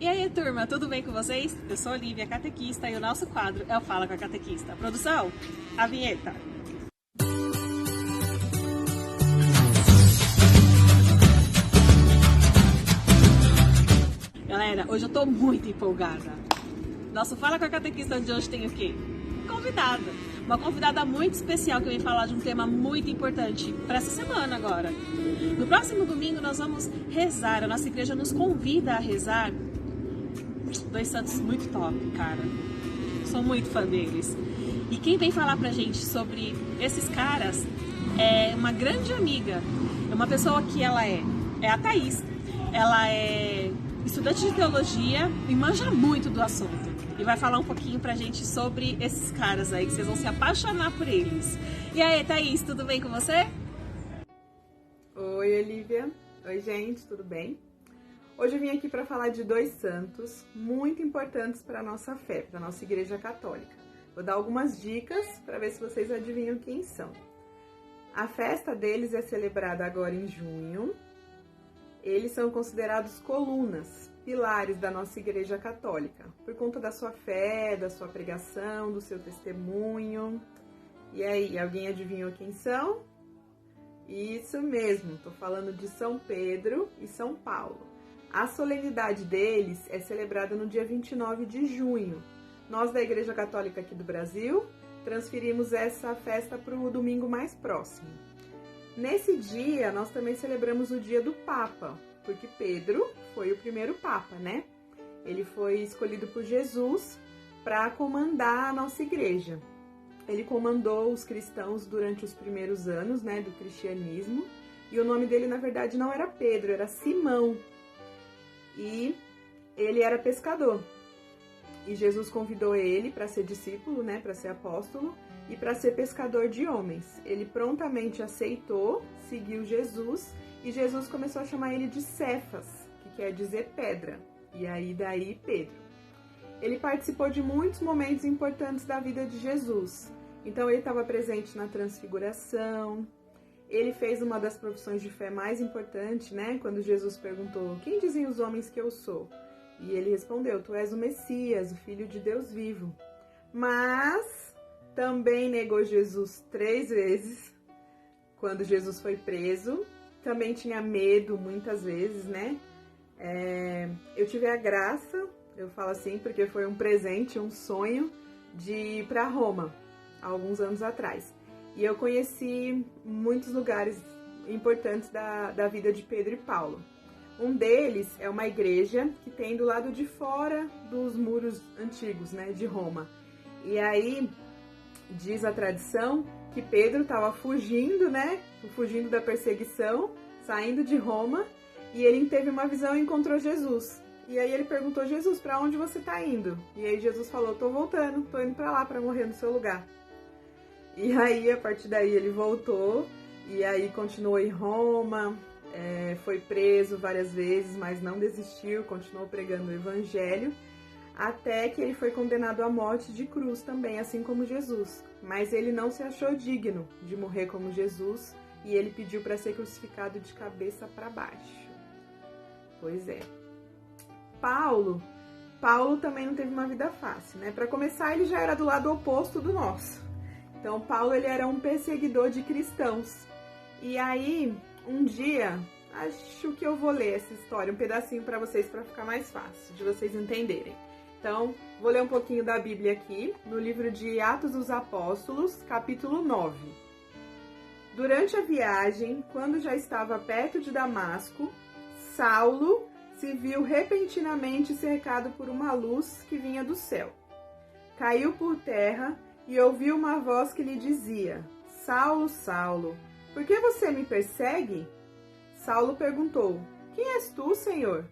E aí, turma, tudo bem com vocês? Eu sou Olivia, catequista, e o nosso quadro é o Fala com a Catequista. Produção, a vinheta. Galera, hoje eu tô muito empolgada. Nosso Fala com a Catequista de hoje tem o quê? Convidada. Uma convidada muito especial que vem falar de um tema muito importante para essa semana agora. No próximo domingo nós vamos rezar, a nossa igreja nos convida a rezar dois santos muito top, cara. Sou muito fã deles. E quem vem falar pra gente sobre esses caras é uma grande amiga. É uma pessoa que ela é a Thaís. Ela é estudante de teologia e manja muito do assunto. E vai falar um pouquinho pra gente sobre esses caras aí, que vocês vão se apaixonar por eles. E aí, Thaís, tudo bem com você? Oi, Olivia. Oi, gente, tudo bem? Hoje eu vim aqui para falar de dois santos muito importantes para a nossa fé, para a nossa Igreja Católica. Vou dar algumas dicas para ver se vocês adivinham quem são. A festa deles é celebrada agora em junho. Eles são considerados colunas, pilares da nossa Igreja Católica, por conta da sua fé, da sua pregação, do seu testemunho. E aí, alguém adivinhou quem são? Isso mesmo, estou falando de São Pedro e São Paulo. A solenidade deles é celebrada no dia 29 de junho. Nós da Igreja Católica aqui do Brasil transferimos essa festa para o domingo mais próximo. Nesse dia, nós também celebramos o dia do Papa, porque Pedro foi o primeiro Papa, né? Ele foi escolhido por Jesus para comandar a nossa igreja. Ele comandou os cristãos durante os primeiros anos, né, do cristianismo, e o nome dele, na verdade, não era Pedro, era Simão. E ele era pescador. E Jesus convidou ele para ser discípulo, né, para ser apóstolo e para ser pescador de homens. Ele prontamente aceitou, seguiu Jesus, e Jesus começou a chamar ele de Cefas, que quer dizer pedra. E aí daí Pedro. Ele participou de muitos momentos importantes da vida de Jesus. Então ele estava presente na transfiguração. Ele fez uma das profissões de fé mais importantes, né? Quando Jesus perguntou, quem dizem os homens que eu sou? E ele respondeu, tu és o Messias, o Filho de Deus vivo. Mas também negou Jesus 3 vezes, quando Jesus foi preso. Também tinha medo muitas vezes, né? Eu tive a graça, eu falo assim, porque foi um presente, um sonho, de ir para Roma, há alguns anos atrás. E eu conheci muitos lugares importantes da vida de Pedro e Paulo. Um deles é uma igreja que tem do lado de fora dos muros antigos, né, de Roma. E aí, diz a tradição que Pedro estava fugindo, né, fugindo da perseguição, saindo de Roma, e ele teve uma visão e encontrou Jesus. E aí ele perguntou, Jesus, para onde você está indo? E aí Jesus falou, estou voltando, estou indo para lá para morrer no seu lugar. E aí, a partir daí, ele voltou, e aí continuou em Roma, foi preso várias vezes, mas não desistiu, continuou pregando o evangelho, até que ele foi condenado à morte de cruz também, assim como Jesus. Mas ele não se achou digno de morrer como Jesus, e ele pediu para ser crucificado de cabeça para baixo. Pois é. Paulo também não teve uma vida fácil, né? Para começar, ele já era do lado oposto do nosso. Então, Paulo, ele era um perseguidor de cristãos. E aí, um dia, acho que eu vou ler essa história, um pedacinho para vocês, para ficar mais fácil de vocês entenderem. Então, vou ler um pouquinho da Bíblia aqui, no livro de Atos dos Apóstolos, capítulo 9. Durante a viagem, quando já estava perto de Damasco, Saulo se viu repentinamente cercado por uma luz que vinha do céu. Caiu por terra e ouviu uma voz que lhe dizia, Saulo, Saulo, por que você me persegue? Saulo perguntou, quem és tu, Senhor?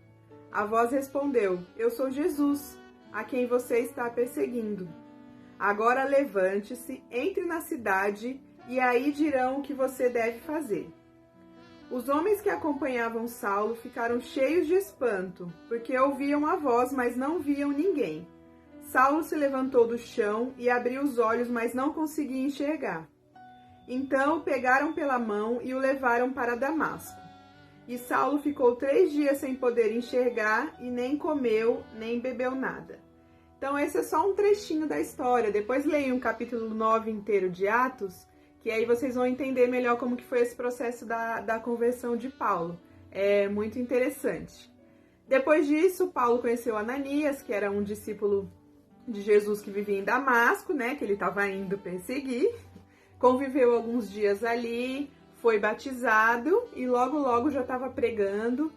A voz respondeu, eu sou Jesus, a quem você está perseguindo. Agora levante-se, entre na cidade e aí dirão o que você deve fazer. Os homens que acompanhavam Saulo ficaram cheios de espanto, porque ouviam a voz, mas não viam ninguém. Saulo se levantou do chão e abriu os olhos, mas não conseguia enxergar. Então o pegaram pela mão e o levaram para Damasco. E Saulo ficou 3 dias sem poder enxergar e nem comeu, nem bebeu nada. Então esse é só um trechinho da história. Depois leiam o capítulo 9 inteiro de Atos, que aí vocês vão entender melhor como que foi esse processo da conversão de Paulo. É muito interessante. Depois disso, Paulo conheceu Ananias, que era um discípulo de Jesus que vivia em Damasco, né, que ele estava indo perseguir. Conviveu alguns dias ali, foi batizado e logo já estava pregando.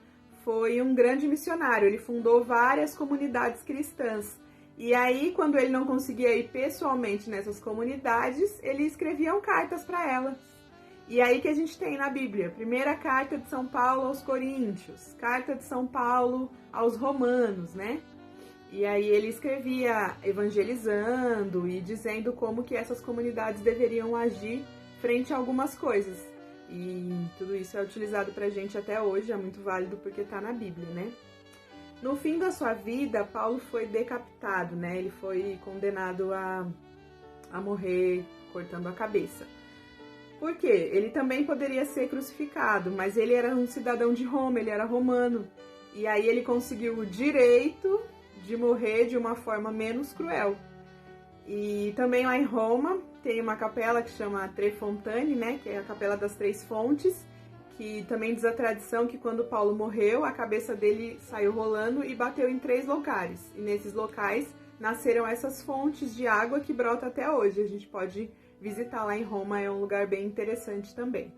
Foi um grande missionário, ele fundou várias comunidades cristãs. E aí, quando ele não conseguia ir pessoalmente nessas comunidades, ele escrevia cartas para elas. E aí que a gente tem na Bíblia, primeira carta de São Paulo aos Coríntios, carta de São Paulo aos Romanos, né? E aí ele escrevia evangelizando e dizendo como que essas comunidades deveriam agir frente a algumas coisas. E tudo isso é utilizado pra gente até hoje, é muito válido porque tá na Bíblia, né? No fim da sua vida, Paulo foi decapitado, né? Ele foi condenado a morrer cortando a cabeça. Por quê? Ele também poderia ser crucificado, mas ele era um cidadão de Roma, ele era romano. E aí ele conseguiu o direito de morrer de uma forma menos cruel. E também lá em Roma tem uma capela que chama Tre Fontane, né? Que é a Capela das Três Fontes, que também diz a tradição que quando Paulo morreu, a cabeça dele saiu rolando e bateu em 3 locais. E nesses locais nasceram essas fontes de água que brota até hoje. A gente pode visitar lá em Roma, é um lugar bem interessante também.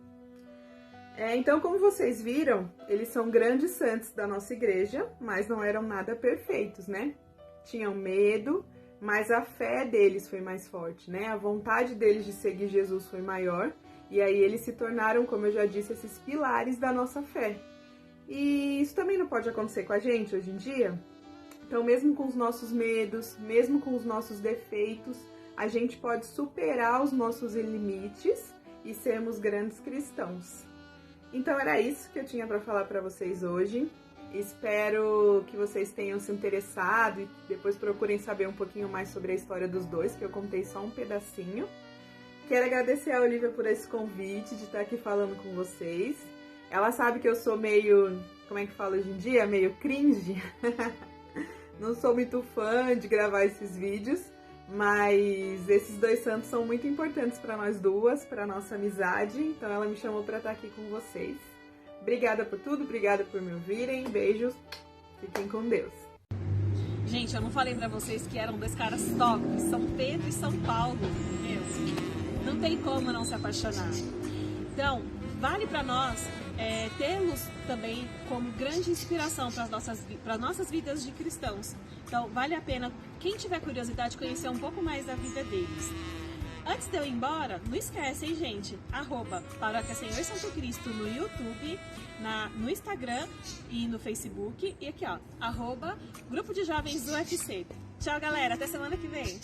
Então, como vocês viram, eles são grandes santos da nossa igreja, mas não eram nada perfeitos, né? Tinham medo, mas a fé deles foi mais forte, né? A vontade deles de seguir Jesus foi maior. E aí eles se tornaram, como eu já disse, esses pilares da nossa fé. E isso também não pode acontecer com a gente hoje em dia? Então, mesmo com os nossos medos, mesmo com os nossos defeitos, a gente pode superar os nossos limites e sermos grandes cristãos. Então era isso que eu tinha para falar para vocês hoje. Espero que vocês tenham se interessado e depois procurem saber um pouquinho mais sobre a história dos dois, que eu contei só um pedacinho. Quero agradecer a Olivia por esse convite de estar aqui falando com vocês. Ela sabe que eu sou meio, como é que fala hoje em dia? Meio cringe. Não sou muito fã de gravar esses vídeos, mas esses 2 santos são muito importantes para nós duas, para nossa amizade. Então ela me chamou para estar aqui com vocês. Obrigada por tudo, obrigada por me ouvirem. Beijos, fiquem com Deus. Gente, eu não falei pra vocês que eram 2 caras top, São Pedro e São Paulo, meu. Não tem como não se apaixonar. Então, vale pra nós tê-los também como grande inspiração para as nossas vidas de cristãos. Então, vale a pena, quem tiver curiosidade, conhecer um pouco mais da vida deles. Antes de eu ir embora, não esquece, hein, gente? @Paróquia Senhor Santo Cristo no YouTube, no Instagram e no Facebook. E aqui, ó, @Grupo de Jovens UFC. Tchau, galera. Até semana que vem.